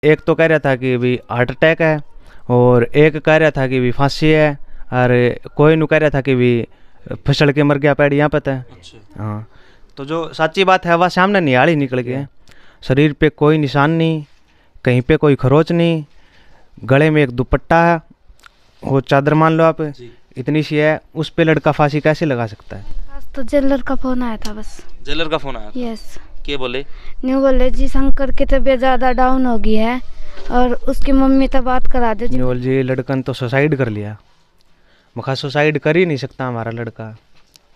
एक तो कह रहा था कि भी हार्ट अटैक है, और एक कह रहा था कि भी फांसी है, और कोई नु कह रहा था कि भी फिसल के मर गया पेड़ यहाँ पता है। अच्छा। हाँ, तो जो सच्ची बात है वह सामने निहाल ही निकल गए। शरीर पे कोई निशान नहीं, कहीं पे कोई खरोच नहीं, गले में एक दुपट्टा है, वो चादर मान लो आप, जी। इतनी सी है, उस पे लड़का फांसी कैसे लगा सकता है। आज तो जेलर का फोन आया था बस। जेलर का फोन आया था? यस। के बोले? न्यू बोले जी शंकर की तबीयत ज़्यादा डाउन हो गई है और उसकी मम्मी तो बात करा दे जी। न्यूल जी लड़कन तो सुसाइड कर लिया। मखा सुसाइड कर ही नहीं सकता हमारा लड़का,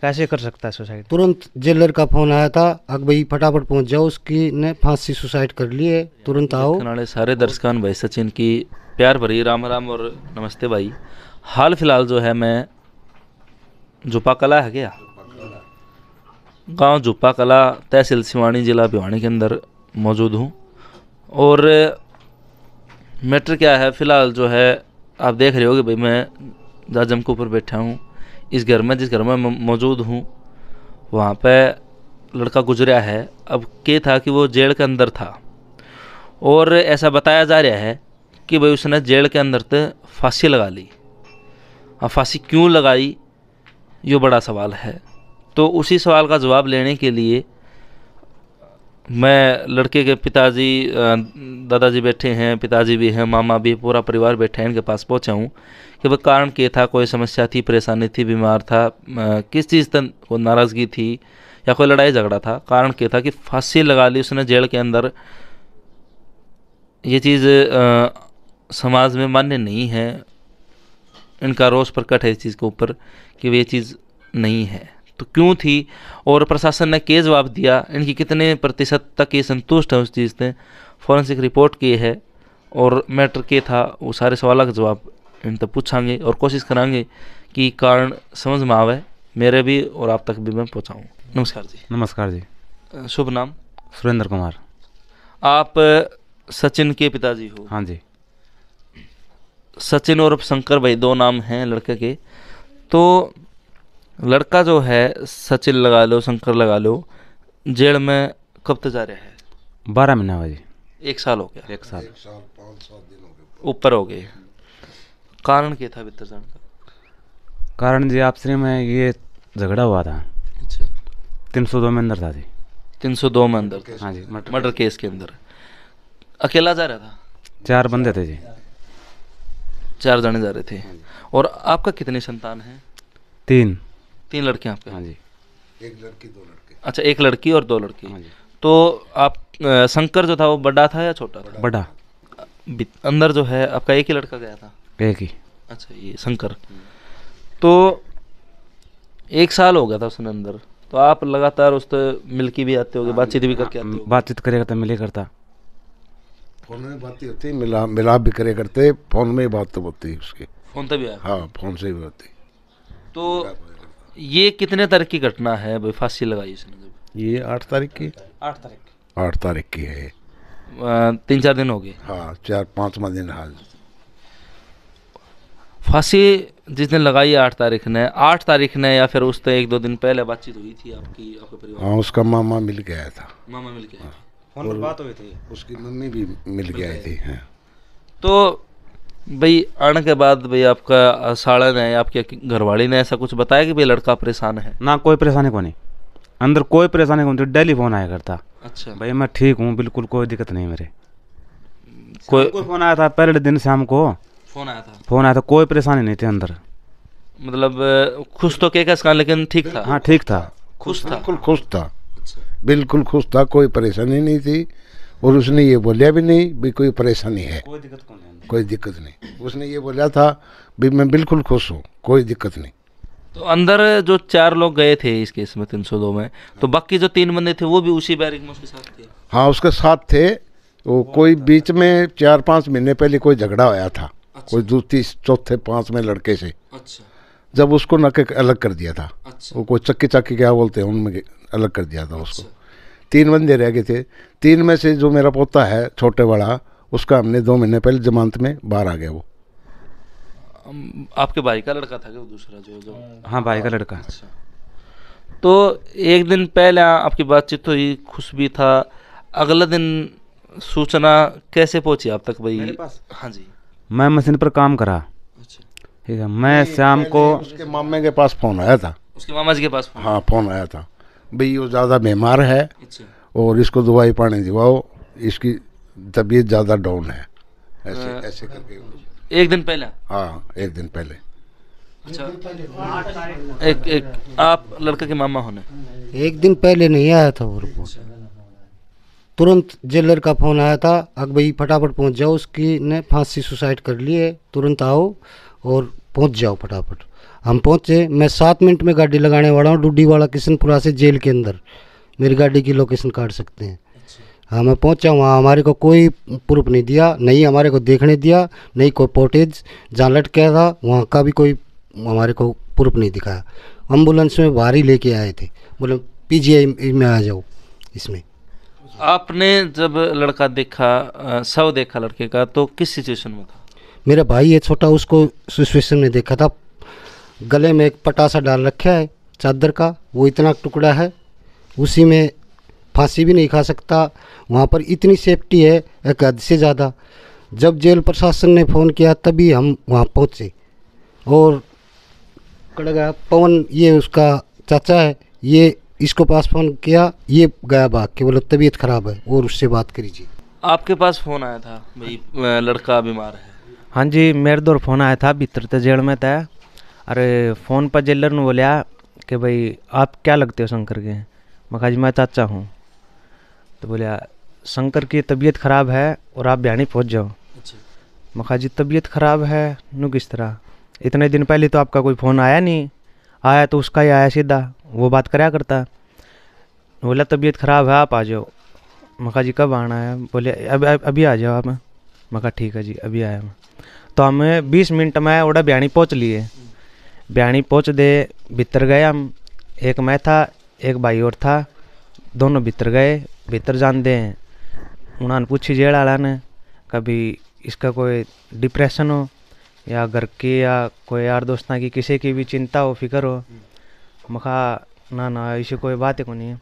कैसे कर सकता है सुसाइड। तुरंत जेलर का फोन आया था, अब भाई फटाफट पहुंच जाओ, उसकी ने फांसी सुसाइड कर ली है, तुरंत आओ। नाले सारे दर्शकान भाई सचिन की प्यार भरी राम राम और नमस्ते भाई। हाल फिलहाल जो है मैं जुपा कला है क्या, गांव जुपा कला, तहसील सिवानी, जिला भिवानी के अंदर मौजूद हूँ। और मैटर क्या है फिलहाल जो है आप देख रहे हो कि भाई मैं जाजम के ऊपर बैठा हूँ। इस घर में, जिस घर में मैं मौजूद हूँ, वहाँ पे लड़का गुजरा है। अब क्या था कि वो जेल के अंदर था और ऐसा बताया जा रहा है कि भाई उसने जेल के अंदर तो फांसी लगा ली। अब फांसी क्यों लगाई, ये बड़ा सवाल है। तो उसी सवाल का जवाब लेने के लिए मैं लड़के के पिताजी, दादाजी बैठे हैं, पिताजी भी हैं, मामा भी, पूरा परिवार बैठे हैं, इनके पास पहुंचा हूँ कि वह कारण क्या था, कोई समस्या थी, परेशानी थी, बीमार था, किस चीज़ तक को नाराज़गी थी या कोई लड़ाई झगड़ा था, कारण क्या था कि फांसी लगा ली उसने जेल के अंदर। ये चीज़ समाज में मान्य नहीं है। इनका रोष प्रकट है इस चीज़ के ऊपर कि ये चीज़ नहीं है। तो क्यों थी और प्रशासन ने क्या जवाब दिया, इनकी कितने प्रतिशत तक ये संतुष्ट है उस चीज़ से, फॉरेंसिक रिपोर्ट की है और मैटर के था, वो सारे सवालों का जवाब इन तक पूछांगे और कोशिश करांगे कि कारण समझ में आवे मेरे भी और आप तक भी मैं पहुँचाऊँ। नमस्कार जी। नमस्कार जी। शुभ नाम? सुरेंद्र कुमार। आप सचिन के पिताजी हो? हाँ जी। सचिन और शंकर भाई दो नाम हैं लड़के के। तो लड़का जो है सचिन लगा लो, शंकर लगा लो, जेल में कब तक जा रहा है? 12 महीना हुआ जी। 1 साल हो गया? 1 साल 5-7 दिन हो गए ऊपर हो गए। कारण क्या था भीतर जाने का? कारण जी आपसे में ये झगड़ा हुआ था। अच्छा। 302 में अंदर था जी। 302 में अंदर था? हाँ जी। मर्डर केस के अंदर अकेला जा रहा था? 4 बंदे थे जी। 4 जने जा रहे थे। और आपका कितनी संतान है? 3 लड़के आपके? हाँ जी। एक लड़की 2 लड़के। अच्छा, 1 लड़की और 2 लड़के। हाँ जी। तो आप शंकर जो था वो बड़ा था या छोटा था? बड़ा। अंदर जो है आपका एक ही लड़का गया था? एक ही। अच्छा, ये शंकर। तो 1 साल हो गया था उसने अंदर, तो आप लगातार उससे मिलके भी आते होगे, बातचीत भी करके आते होगे? बातचीत करेगा तो मिले करता। फोन में बातें होती, मिलाप भी करे करते, फोन में ही बात तो होती उसकी। फोन तभी आया? हाँ, फोन से ही होती। तो ये कितने तारीख की घटना है भाई फांसी लगाई इसने जब? ये 8 तारीख की। 8 तारीख की है। 3-4 दिन हो गए। हाँ, 4-5वां दिन हाल। फांसी जिस दिन लगाई 8 तारीख ने या फिर उससे 1-2 दिन पहले बातचीत हुई थी आपके परिवार? हाँ, उसका मामा मिल गया था। मामा मिल के आए थे? फोन पर बात हुई थी। उसकी मम्मी भी मिल के आई थी। हाँ। तो भाई आने के बाद भाई आपका साड़न है, आपके घरवाली ने ऐसा कुछ बताया कि भाई लड़का परेशान है? ना, कोई परेशानी को नहीं, अंदर कोई परेशानी को नहीं, डेली फोन आया करता। अच्छा भाई मैं ठीक हूँ, बिल्कुल कोई दिक्कत नहीं मेरे। कोई फोन आया था पहले दिन शाम को, फोन आया था? फोन आया था, कोई परेशानी नहीं थी अंदर। मतलब खुश तो क्या इसका, लेकिन ठीक था? हाँ ठीक था। खुश था? बिल्कुल खुश था। बिल्कुल खुश था, कोई परेशानी नहीं थी। और उसने ये बोलिया भी नहीं भी कोई परेशानी है, कोई दिक्कत को नहीं। कोई दिक्कत नहीं। उसने ये बोला था भी मैं बिल्कुल खुश हूँ, कोई दिक्कत नहीं। तो अंदर जो 4 लोग गए थे इस केस में 302 में, तो बाकी जो 3 बंदे थे वो भी उसी बैरिक में उसके साथ थे? हाँ, उसके साथ थे वो। कोई बीच में 4-5 महीने पहले कोई झगड़ा होया था। अच्छा। कोई दूसरी चौथे 5 में लड़के से, अच्छा जब उसको नके अलग कर दिया था। अच्छा। वो कोई चक्की क्या बोलते हैं, उनमें अलग कर दिया था उसको। 3 बंदे रह गए थे। 3 में से जो मेरा पोता है छोटे वाला, उसका हमने 2 महीने पहले जमानत में बाहर आ गया वो। आपके भाई का लड़का था क्या वो दूसरा जो? हाँ, भाई का लड़का। अच्छा। तो 1 दिन पहले आपकी बातचीत हुई, खुश भी था, अगला दिन सूचना कैसे पहुंची आप तक भाई? हाँ जी। मैं मशीन पर काम करा, अच्छा। ठीक है। मैं शाम को उसके मामे के पास फोन आया था। उसके मामा जी के पास फोन? हाँ, फोन आया था, भाई वो ज़्यादा बीमार है अच्छा। और इसको दवाई पानी दिवाओ, इसकी तबीयत ज़्यादा डाउन है, ऐसे ऐसे करके। एक दिन पहले? हाँ, एक दिन पहले। अच्छा। एक आप लड़के के मामा होने? एक दिन पहले नहीं आया था वो रिपोर्ट, तुरंत जेलर का फ़ोन आया था, अब भाई फटाफट पहुंच जाओ, उसकी ने फांसी सुसाइड कर ली है, तुरंत आओ और पहुंच जाओ फटाफट। हम पहुंचे, मैं 7 मिनट में गाड़ी लगाने वाला हूँ डुड्डीवाड़ा किशनपुरा से जेल के अंदर, मेरी गाड़ी की लोकेशन काट सकते हैं। हाँ, मैं पहुंचा वहाँ, हमारे को कोई प्रूफ नहीं दिया, नहीं हमारे को देखने दिया, नहीं कोई फोटेज, जहाँ लटका था वहाँ का भी कोई हमारे को प्रूफ नहीं दिखाया। एम्बुलेंस में बाहर ही लेके आए थे, बोले पीजीआई में आ जाओ। इसमें आपने जब लड़का देखा, शव देखा लड़के का, तो किस सिचुएशन में था? मेरा भाई है छोटा, उसको सिचुएशन में देखा था, गले में एक पटासा डाल रखा है चादर का, वो इतना टुकड़ा है, उसी में फांसी भी नहीं खा सकता। वहाँ पर इतनी सेफ्टी है एक हद से ज़्यादा। जब जेल प्रशासन ने फ़ोन किया तभी हम वहाँ पहुँचे, और कड़गा पवन, ये उसका चाचा है, ये इसको पास फ़ोन किया, ये गया भाग के, बोले तबीयत ख़राब है और उससे बात करीजिए। आपके पास फ़ोन आया था भाई लड़का बीमार है? हाँ जी, मेरे दौर फोन आया था, भीतर तो जेल में था। अरे फ़ोन पर जेलर ने बोलिया कि भाई आप क्या लगते हो शंकर के? मैं कहा जी मैं चाचा हूँ। तो बोलिया शंकर की तबीयत ख़राब है और आप बयानी पहुँच जाओ। अच्छा। मैं कहा जी तबीयत ख़राब है नू किस तरह? इतने दिन पहले तो आपका कोई फ़ोन आया नहीं, आया तो उसका ही आया सीधा, वो बात कराया करता। बोला तबीयत ख़राब है आप आ जाओ। मैं कहा जी कब आना है? बोले अभी आ जाओ आप। मैं कहा ठीक है जी अभी आया मैं। तो हम 20 मिनट में ओड़ा बयानी पहुँच लिए। बयानी पहुँच दे भीतर गए हम, एक मैं था एक भाई और था, दोनों भीतर गए। भीतर जान दे उन्होंने पूछी जेल वाला ने कभी इसका कोई डिप्रेशन हो या घर की या कोई यार दोस्तां की किसी की भी चिंता हो फिक्र हो। मखा ना ऐसी कोई बात है को नहीं।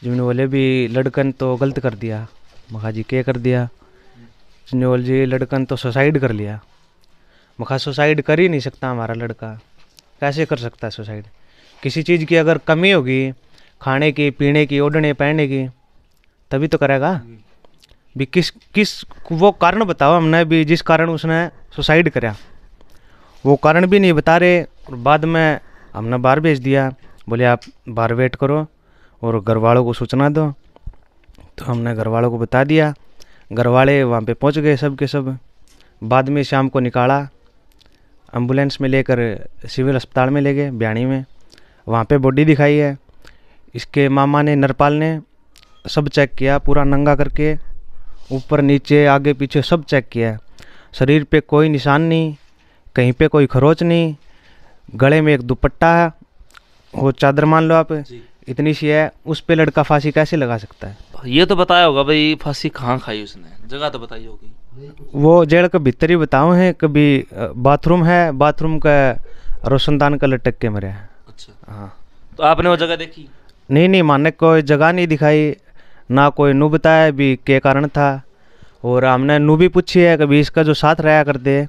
जिन्होंने बोले भी लड़कन तो गलत कर दिया। मखा जी क्या कर दिया? जिन्होंने बोले जी लड़कन तो सुसाइड कर लिया। मखा सुसाइड कर ही नहीं सकता हमारा लड़का, कैसे कर सकता है सुसाइड? किसी चीज़ की अगर कमी होगी, खाने की पीने की ओढ़ने पहनने की, तभी तो करेगा भी। किस वो कारण बताओ हमने भी जिस कारण उसने सुसाइड करा, वो कारण भी नहीं बता रहे। और बाद में हमने बाहर भेज दिया, बोले आप बाहर वेट करो और घर वालों को सूचना दो। तो हमने घर वालों को बता दिया, घर वाले वहाँ पे पहुँच गए सब के सब। बाद में शाम को निकाला, एम्बुलेंस में लेकर सिविल अस्पताल में ले गए बयानी में। वहाँ पे बॉडी दिखाई है। इसके मामा ने, नरपाल ने सब चेक किया, पूरा नंगा करके ऊपर नीचे आगे पीछे सब चेक किया। शरीर पे कोई निशान नहीं, कहीं पे कोई खरोच नहीं, गले में एक दुपट्टा है, वो चादर मान लो आप, इतनी सी है, उस पे लड़का फांसी कैसे लगा सकता है? ये तो बताया होगा भाई फांसी कहाँ खाई उसने, जगह तो बताई होगी। वो जेल के भीतर ही बताओ हैं, कभी बाथरूम है, बाथरूम का रोशनदान का लटक के मरे हैं। अच्छा। हाँ। तो आपने वो जगह देखी? नहीं मानने कोई जगह नहीं दिखाई, ना कोई नू बताया भी क्या कारण था। और हमने नू भी पूछी है कभी इसका जो साथ रहा करते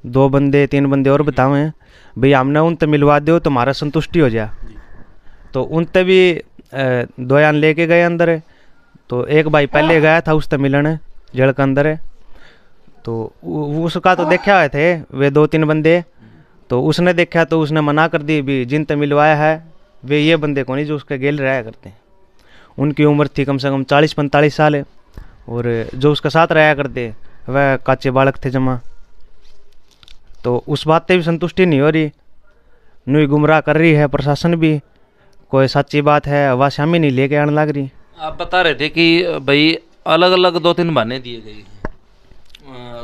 2 बंदे 3 बंदे और बताओ हैं भाई, हमने उनसे मिलवा दो तो हमारा संतुष्टि हो जाए। तो उनसे भी 2 यान लेके गए अंदर। तो एक भाई पहले गया था उससे मिलने जेल के अंदर है, तो उसका तो देखा हुए थे वे 2-3 बंदे। तो उसने देखा तो उसने मना कर दी भी, जिनसे मिलवाया है वे ये बंदे को नहीं जो उसके गेल रहा करते हैं। उनकी उम्र थी कम से कम 40-45 साल है, और जो उसका साथ रहा करते वह काचे बालक थे जमा। तो उस बात से भी संतुष्टि नहीं हो रही, नुई गुमराह कर रही है प्रशासन भी, कोई सच्ची बात है वह शामी नहीं लेके आने लग रही। आप बता रहे थे कि भाई अलग अलग 2-3 बहाने दिए गए,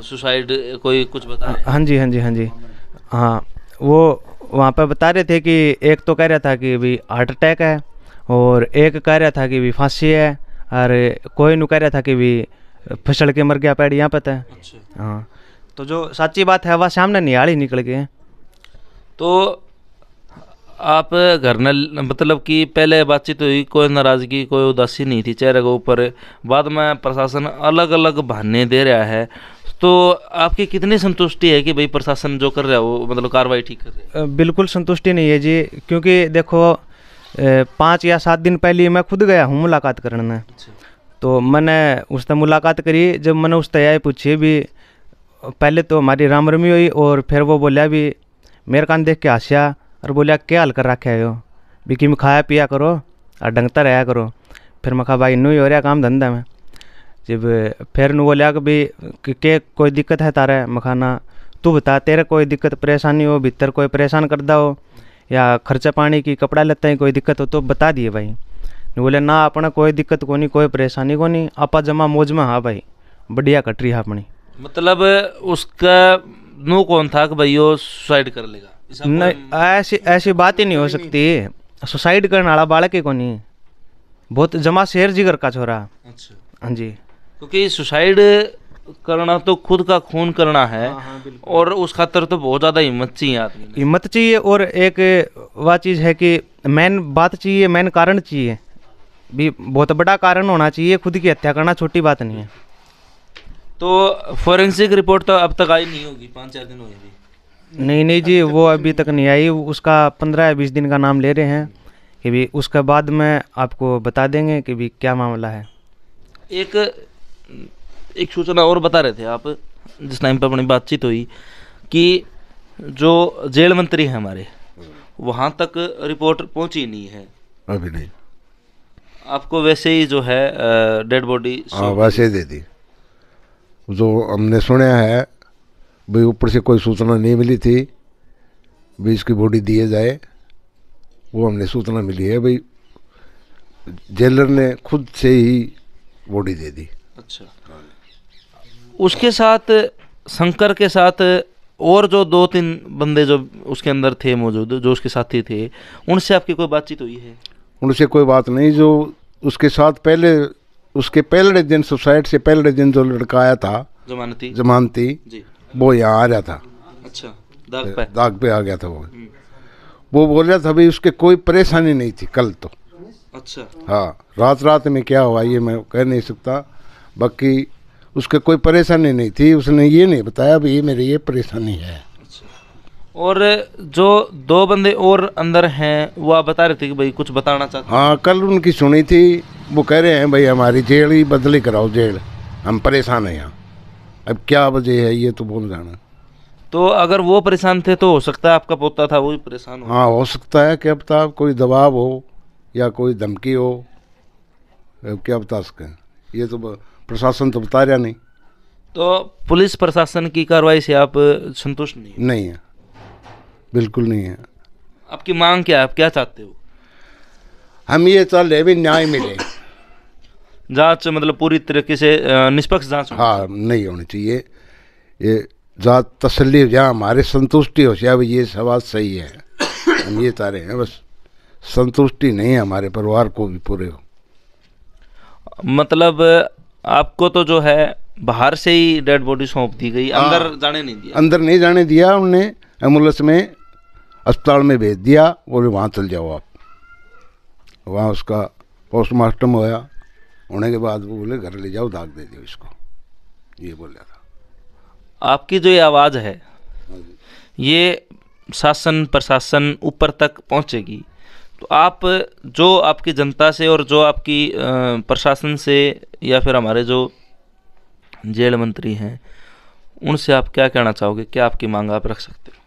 सुसाइड कोई कुछ बता रहे? हाँ जी हाँ, वो वहाँ पर बता रहे थे कि एक तो कह रहा था कि भी हार्ट अटैक है, और एक कह रहा था कि भी फांसी है, और कोई नु कह रहा था कि भी फिसल के मर गया पैड यहाँ पे था। अच्छा। हाँ, तो जो सच्ची बात है वह सामने निहाल ही निकल गए। तो आप घर न मतलब कि पहले बातचीत हुई, कोई नाराज़गी कोई उदासी नहीं थी चेहरे के ऊपर, बाद में प्रशासन अलग अलग बहाने दे रहा है, तो आपकी कितनी संतुष्टि है कि भाई प्रशासन जो कर रहा है वो मतलब कार्रवाई ठीक कर रहा है? बिल्कुल संतुष्टि नहीं है जी, क्योंकि देखो 5 या 7 दिन पहले मैं खुद गया हूँ मुलाकात करने। तो मैंने उससे मुलाकात करी, जब मैंने उससे यह पूछी भी, पहले तो हमारी राम रमी हुई और फिर वो बोलिया भी मेरे कान देख के हंसिया और बोलिया क्या हाल कर रखा है हो भी, कि खाया पिया करो और ढंगता रहा करो। फिर मैं कहा भाई इनू ही हो रहा काम धंधा में। जब फिर नु बोलिया कि भी के कोई दिक्कत है तारे, मैं कहा ना तू बता तेरे कोई दिक्कत परेशानी हो, भीतर कोई परेशान करदा हो या खर्चा पानी की कपड़ा लेते हैं कोई दिक्कत हो तो बता दिए भाई। बोले ना अपना कोई दिक्कत को नहीं, कोई परेशानी को नहीं, आपा जमा मौज में। हाँ भाई बढ़िया कट रही है अपनी। मतलब उसका नो कौन था कि भाई वो सुसाइड कर लेगा? नहीं ऐसी बात ही नहीं हो सकती, सुसाइड करने वाला बालक ही को नहीं, बहुत जमा शेर जिगर का छोरा। अच्छा हाँ जी, क्योंकि सुसाइड करना तो खुद का खून करना है, और उस खातर तो बहुत ज़्यादा हिम्मत चाहिए आदमी में। हिम्मत चाहिए, और एक वह चीज़ है कि मेन बात चाहिए, मेन कारण चाहिए भी, बहुत बड़ा कारण होना चाहिए। खुद की हत्या करना छोटी बात नहीं है। तो फोरेंसिक रिपोर्ट तो अब तक आई नहीं होगी, 5-4 दिन हुए भी? नहीं जी, वो अभी तक नहीं आई। उसका 15 या 20 दिन का नाम ले रहे हैं कि भी उसके बाद में आपको बता देंगे कि भी क्या मामला है। एक सूचना और बता रहे थे आप जिस टाइम पर अपनी बातचीत हुई कि जो जेल मंत्री हैं हमारे, वहाँ तक रिपोर्ट पहुँची नहीं है अभी नहीं। आपको वैसे ही जो है डेड बॉडी वैसे ही दे दी। जो हमने सुना है भाई ऊपर से कोई सूचना नहीं मिली थी भाई इसकी बॉडी दिए जाए, वो हमने सूचना मिली है भाई जेलर ने खुद से ही बॉडी दे दी। अच्छा, उसके साथ शंकर के साथ और जो 2-3 बंदे जो उसके अंदर थे मौजूद, जो उसके साथी थे, उनसे आपकी कोई बातचीत हुई है? उनसे कोई बात नहीं। जो उसके साथ पहले उसके पहले दिन, सुसाइड से पहले दिन जो लड़का आया था जमानती जी, वो यहाँ आ रहा था। अच्छा, दाग पे आ गया था वो बोल रहा था भाई उसके कोई परेशानी नहीं थी कल तो। अच्छा, हाँ, रात में क्या हुआ ये मैं कह नहीं सकता, बाकी उसके कोई परेशानी नहीं थी। उसने ये नहीं बताया भाई मेरी ये परेशानी है। अच्छा, और जो 2 बंदे और अंदर हैं वो आप बता रहे थे कि भाई कुछ बताना चाहते? हाँ, कल उनकी सुनी थी, वो कह रहे हैं भाई हमारी जेल ही बदली कराओ, जेल हम परेशान हैं यहाँ। अब क्या वजह है ये तो बोल जाना। तो अगर वो परेशान थे तो हो सकता है आपका पोता था वो भी परेशान हो? हाँ, हो सकता है, क्या पता कोई दबाव हो या कोई धमकी हो, क्या बता सकें, ये तो प्रशासन तो बता रहा नहीं। तो पुलिस प्रशासन की कार्रवाई से आप संतुष्ट नहीं है? बिल्कुल नहीं है। आपकी मांग क्या है, आप क्या चाहते हो? हम ये चाहते हैं भी न्याय मिले, जांच मतलब पूरी तरीके से निष्पक्ष जांच। हाँ, नहीं होनी चाहिए, ये जांच तसल्ली हो जाए, हमारे संतुष्टि हो जाए ये सवाल सही है, हम ये चाह रहे हैं। बस संतुष्टि नहीं है हमारे परिवार को भी पूरे हो। मतलब आपको तो जो है बाहर से ही डेड बॉडी सौंप दी गई, अंदर जाने नहीं दिया? अंदर नहीं जाने दिया, उन्होंने एम्बुलेंस में अस्पताल में भेज दिया, बोले वहाँ चल जाओ आप। वहाँ उसका पोस्टमार्टम होया, होने के बाद वो बोले घर ले जाओ, दाग दे दियो इसको, ये बोला था। आपकी जो ये आवाज़ है ये शासन प्रशासन ऊपर तक पहुँचेगी, तो आप जो आपकी जनता से और जो आपकी प्रशासन से या फिर हमारे जो जेल मंत्री हैं उनसे आप क्या कहना चाहोगे? क्या आपकी मांग आप रख सकते हो?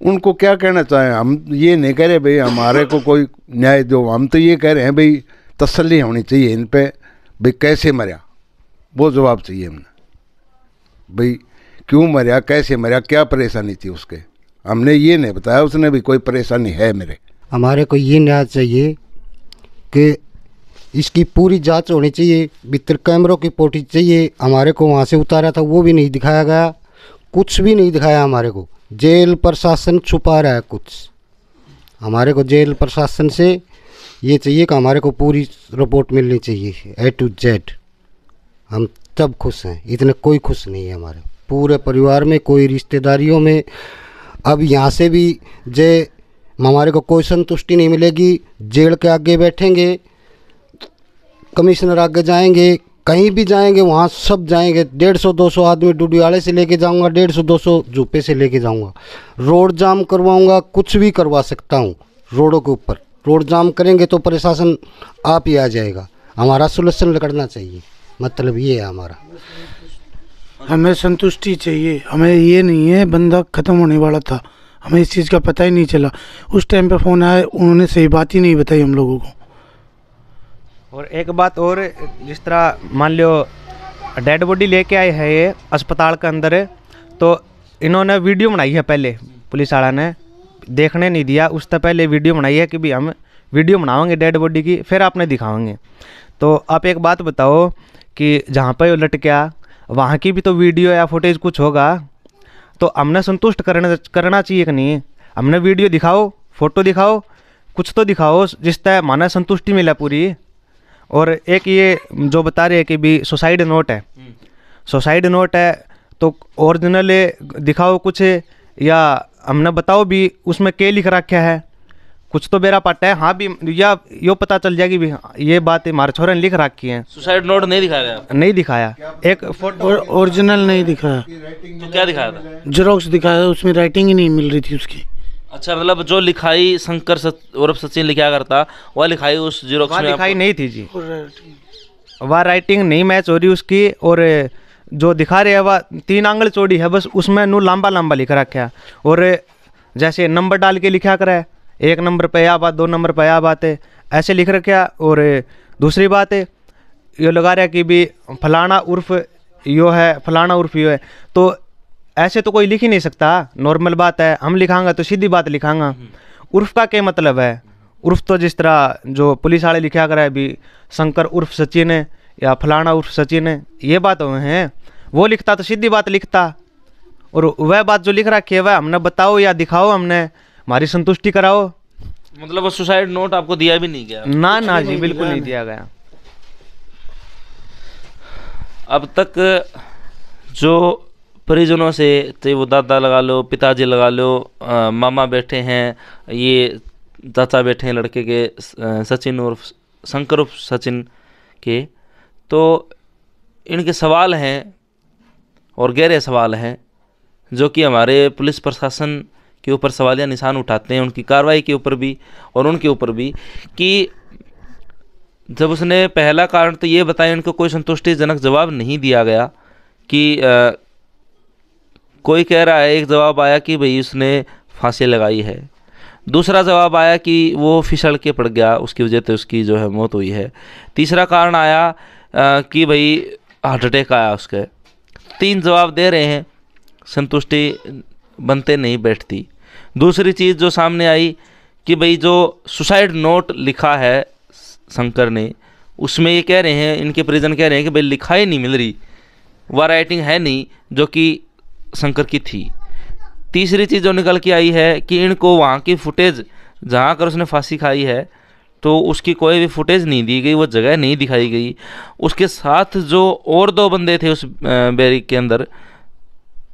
उनको क्या कहना चाहें, हम ये नहीं कह रहे भाई हमारे को कोई न्याय दो, हम तो ये कह रहे हैं भाई तसल्ली होनी चाहिए इन पे, भाई कैसे मरा वो जवाब चाहिए हमने, भाई क्यों मरा, कैसे मरा, क्या परेशानी थी उसके। हमने ये नहीं बताया उसने भी कोई परेशानी है मेरे। हमारे को ये न्याय चाहिए कि इसकी पूरी जांच होनी चाहिए, भीतर कैमरों की पोटी चाहिए। हमारे को वहाँ से उतारा था वो भी नहीं दिखाया गया, कुछ भी नहीं दिखाया हमारे को। जेल प्रशासन छुपा रहा है कुछ। हमारे को जेल प्रशासन से ये चाहिए कि हमारे को पूरी रिपोर्ट मिलनी चाहिए A to Z। हम तब खुश हैं, इतने कोई खुश नहीं है हमारे पूरे परिवार में, कोई रिश्तेदारियों में। अब यहाँ से भी जे हमारे को कोई संतुष्टि नहीं मिलेगी। जेल के आगे बैठेंगे, कमिश्नर आगे जाएंगे, कहीं भी जाएंगे वहाँ सब जाएंगे। 150-200 आदमी डुडियाले से लेके जाऊंगा, 150-200 झुप्पे से लेके जाऊंगा। रोड जाम करवाऊंगा, कुछ भी करवा सकता हूँ। रोडों के ऊपर रोड जाम करेंगे तो प्रशासन आप ही आ जाएगा। हमारा सुलझन करना चाहिए, मतलब ये है हमारा। हमें संतुष्टि चाहिए, हमें ये नहीं है बंदा ख़त्म होने वाला था, हमें इस चीज़ का पता ही नहीं चला। उस टाइम पे फ़ोन आया, उन्होंने सही बात ही नहीं बताई हम लोगों को। और एक बात और, जिस तरह मान लो डेड बॉडी लेके आए हैं ये अस्पताल के अंदर, तो इन्होंने वीडियो बनाई है पहले, पुलिस वाला ने देखने नहीं दिया, उससे पहले वीडियो बनाई है कि भी हम वीडियो बनाएंगे डेड बॉडी की, फिर आपने दिखाएंगे। तो आप एक बात बताओ कि जहाँ पर वो लटका वहाँ की भी तो वीडियो या फुटेज कुछ होगा, तो हमने संतुष्ट करना चाहिए कि नहीं? हमने वीडियो दिखाओ, फोटो दिखाओ, कुछ तो दिखाओ जिससे माना संतुष्टि मिला पूरी। और एक ये जो बता रहे हैं कि भी सुसाइड नोट है, सुसाइड नोट है तो ओरिजिनल दिखाओ कुछ, या हमने बताओ भी उसमें क्या लिख रखा है, कुछ तो बेरा पाटा है। हाँ भी या यो पता चल जाएगी भी ये बात हमारे छोरे ने लिख रखी है। सुसाइड नोट नहीं दिखाया गया? नहीं दिखाया, एक फोटो ओरिजिनल नहीं दिखाया, तो क्या दिखाया था? जेरोक्स दिखाया, उसमें राइटिंग ही नहीं मिल रही थी उसकी। अच्छा, मतलब जो लिखाई शंकर उर्फ सचिन लिखा करता, वह लिखाई उस जीरोक्स वहाँ में लिखाई नहीं थी जी, वह राइटिंग नहीं मैच हो रही उसकी। और जो दिखा रहे हैं वह 3 आंगल चौड़ी है बस, उसमें नू लंबा लंबा लिख रखा है। और जैसे नंबर डाल के लिखा करा है, 1 नंबर पे यह बात, 2 नंबर पे यह बात है, ऐसे लिख रखा। और दूसरी बात है ये लगा रहा है कि भी फलाना उर्फ यो है, फलाना उर्फ यो है, तो ऐसे तो कोई लिख ही नहीं सकता। नॉर्मल बात है, हम लिखांगा तो सीधी बात लिखांगा। उर्फ का क्या मतलब है? उर्फ तो जिस तरह जो पुलिस वाले लिखा करा है भी शंकर उर्फ सचिन है या फलाना उर्फ सचिन है, ये बात है। वो लिखता तो सीधी बात लिखता, और वह बात जो लिख रखी है वह हमने बताओ या दिखाओ, हमने हमारी संतुष्टि कराओ। मतलब वो सुसाइड नोट आपको दिया भी नहीं गया? ना जी, बिल्कुल नहीं दिया गया। अब तक जो परिजनों से, चाहे वो दादा लगा लो, पिताजी लगा लो, मामा बैठे हैं, ये चाचा बैठे हैं लड़के के सचिन उर्फ शंकर उर्फ सचिन के, तो इनके सवाल हैं और गहरे सवाल हैं जो कि हमारे पुलिस प्रशासन के ऊपर सवालिया निशान उठाते हैं, उनकी कार्रवाई के ऊपर भी और उनके ऊपर भी। कि जब उसने पहला कारण तो ये बताया, उनको कोई संतुष्टिजनक जवाब नहीं दिया गया। कि कोई कह रहा है, एक जवाब आया कि भाई उसने फांसी लगाई है, दूसरा जवाब आया कि वो फिसल के पड़ गया, उसकी वजह से उसकी जो है मौत हुई है, तीसरा कारण आया कि भाई हार्ट अटैक आया उसके। 3 जवाब दे रहे हैं, संतुष्टि बनते नहीं बैठती। दूसरी चीज़ जो सामने आई कि भाई जो सुसाइड नोट लिखा है शंकर ने, उसमें ये कह रहे हैं, इनके परिजन कह रहे हैं कि भाई लिखाई नहीं मिल रही, वह राइटिंग है नहीं जो कि शंकर की थी। तीसरी चीज़ जो निकल के आई है कि इनको वहाँ की फुटेज जहाँ कर उसने फांसी खाई है तो उसकी कोई भी फुटेज नहीं दी गई, वो जगह नहीं दिखाई गई। उसके साथ जो और 2 बंदे थे उस बैरिक के अंदर,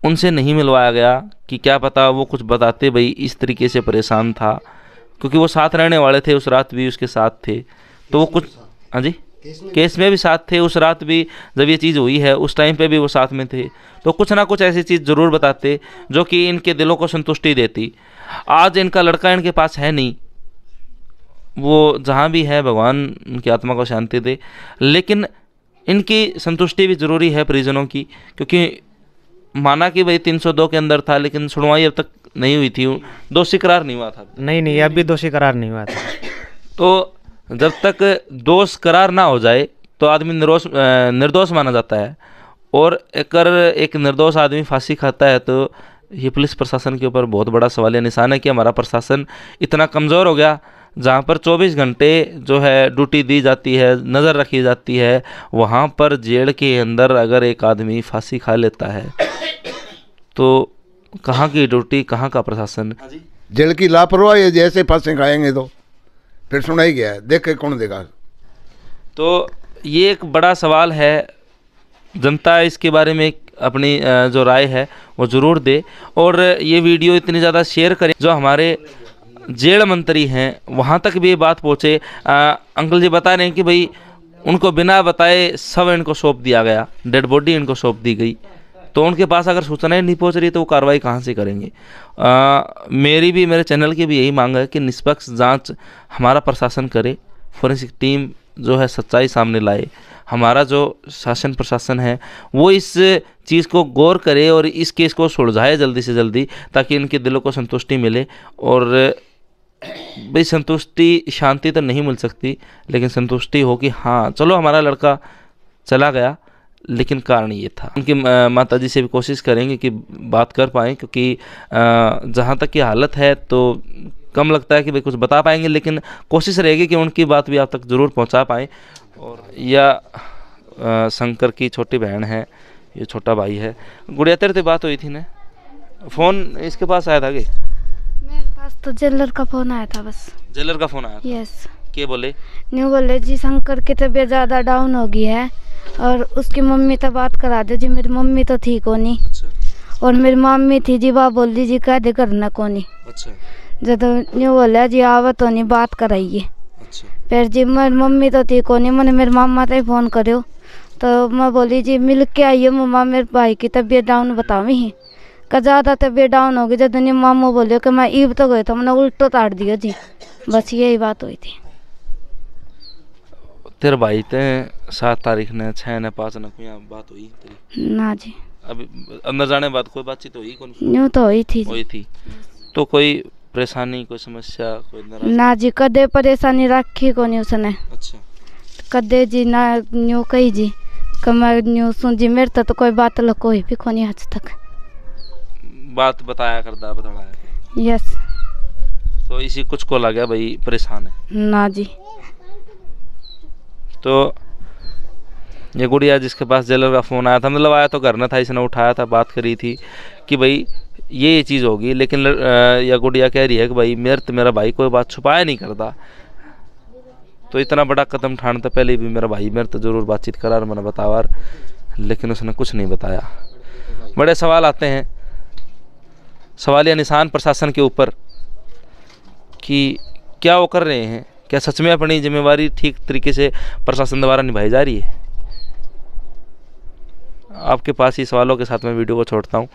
उनसे नहीं मिलवाया गया कि क्या पता वो कुछ बताते भाई इस तरीके से परेशान था, क्योंकि वो साथ रहने वाले थे, उस रात भी उसके साथ थे, तो वो कुछ, हाँ जी, केस में भी साथ थे, उस रात भी जब ये चीज़ हुई है उस टाइम पे भी वो साथ में थे, तो कुछ ना कुछ ऐसी चीज़ ज़रूर बताते जो कि इनके दिलों को संतुष्टि देती। आज इनका लड़का इनके पास है नहीं, वो जहाँ भी है भगवान उनकी आत्मा को शांति दे, लेकिन इनकी संतुष्टि भी ज़रूरी है परिजनों की, क्योंकि माना कि भाई 302 के अंदर था लेकिन सुनवाई अब तक नहीं हुई थी, दोषी करार नहीं हुआ था। नहीं, अभी दोषी करार नहीं हुआ था। तो जब तक दोष करार ना हो जाए तो आदमी निर्दोष माना जाता है, और एक निर्दोष आदमी फांसी खाता है तो ये पुलिस प्रशासन के ऊपर बहुत बड़ा सवालिया निशान है कि हमारा प्रशासन इतना कमज़ोर हो गया, जहाँ पर 24 घंटे जो है ड्यूटी दी जाती है, नज़र रखी जाती है, वहाँ पर जेल के अंदर अगर एक आदमी फांसी खा लेता है तो कहाँ की ड्यूटी, कहाँ का प्रशासन? जेल की लापरवाही है, जैसे फांसी खाएंगे तो फिर सुना ही गया है, देख के कौन देगा। तो ये एक बड़ा सवाल है, जनता इसके बारे में अपनी जो राय है वो ज़रूर दे, और ये वीडियो इतनी ज़्यादा शेयर करें जो हमारे जेल मंत्री हैं वहाँ तक भी ये बात पहुँचे। अंकल जी बता रहे हैं कि भाई उनको बिना बताए सब इनको सौंप दिया गया, डेड बॉडी इनको सौंप दी गई, तो उनके पास अगर सूचनाएं नहीं पहुंच रही तो वो कार्रवाई कहाँ से करेंगे। मेरी भी, मेरे चैनल की भी यही मांग है कि निष्पक्ष जांच हमारा प्रशासन करे, फोरेंसिक टीम जो है सच्चाई सामने लाए, हमारा जो शासन प्रशासन है वो इस चीज़ को गौर करे और इस केस को सुलझाए जल्दी से जल्दी, ताकि इनके दिलों को संतुष्टि मिले। और भाई संतुष्टि, शांति तो नहीं मिल सकती, लेकिन संतुष्टि हो कि हाँ चलो हमारा लड़का चला गया, लेकिन कारण ये था। उनकी माताजी से भी कोशिश करेंगे कि बात कर पाएँ, क्योंकि जहाँ तक की हालत है तो कम लगता है कि भाई कुछ बता पाएंगे, लेकिन कोशिश रहेगी कि उनकी बात भी आप तक ज़रूर पहुँचा पाएँ। और यह शंकर की छोटी बहन है, ये छोटा भाई है। गुड़िया तेरे से बात हुई थी ना, फ़ोन इसके पास आया था कि मेरे पास तो जेलर का फोन आया था बस। जेलर का फ़ोन आया था? यस। क्या बोले? न्यू बोले जी शंकर की तबीयत ज़्यादा डाउन हो गई है और उसकी मम्मी तो बात करा दे जी, मेरी मम्मी तो ठीक हो नहीं। अच्छा। और मेरी मम्मी थी जी, वह बोल दी जी कह दे करना को नहीं। अच्छा। जब न्यू बोला जी आवत हो नहीं बात कराइए। अच्छा। फिर जी मेरी मम्मी तो ठीक हो नहीं, मैंने मेरी मामा से फ़ोन करो तो मैं बोली जी मिल के आइए मम्मा, मेरे भाई की तबीयत डाउन बतावी ही का ज़्यादा तबीयत डाउन हो गई। जब नहीं मामू बोले कि मैं ईब तो गए तो मैंने उल्टो ताड़ दिया जी, बस यही बात हुई थी। तेरे भाई ते 7 तारीख ने 6 ने 5 ने कोई बात हुई तेरी? ना जी, अभी अंदर जाने बाद कोई बातचीत हुई? कौन न्यू तो हुई थी जी। हुई थी? तो कोई परेशानी, कोई समस्या, कोई नाराज? ना जी कदे परेशानी रखी को नहीं उसने। अच्छा। कदे जी ना न्यू कही जी कमर न्यू सुन जी, मेरे तो कोई बात लो कोई भी कोनी आज तक बात बताया करता, बताया। यस। तो इसी कुछ को लगा भाई परेशान है? ना जी। तो ये गुड़िया जिसके पास जेलर का फ़ोन आया था, मतलब आया तो घर न था, इसने उठाया था, बात करी थी कि भाई ये चीज़ होगी, लेकिन यह गुड़िया कह रही है कि भाई मेरा भाई कोई बात छुपाया नहीं करता, तो इतना बड़ा कदम उठाने तो पहले भी मेरा भाई मेरे तो ज़रूर बातचीत करा और मैंने बतावा, लेकिन उसने कुछ नहीं बताया। बड़े सवाल आते हैं, सवालिया निशान प्रशासन के ऊपर कि क्या वो कर रहे हैं, क्या सच में अपनी जिम्मेवारी ठीक तरीके से प्रशासन द्वारा निभाई जा रही है। आपके पास ही सवालों के साथ मैं वीडियो को छोड़ता हूँ,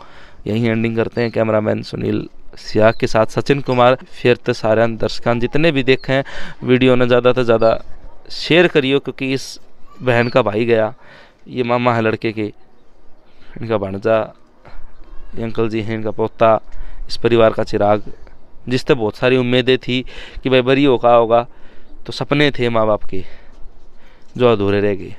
यहीं एंडिंग करते हैं। कैमरामैन सुनील सियाग के साथ सचिन कुमार। फिर तो सारे दर्शकान जितने भी देखें वीडियो ने ज़्यादा से ज़्यादा शेयर करियो, क्योंकि इस बहन का भाई गया, ये मामा है लड़के के, इनका भांजा, ये अंकल जी हैं इनका पोता, इस परिवार का चिराग, जिससे बहुत सारी उम्मीदें थी कि भाई बरी होगा, तो सपने थे माँ बाप के जो अधूरे रह गए।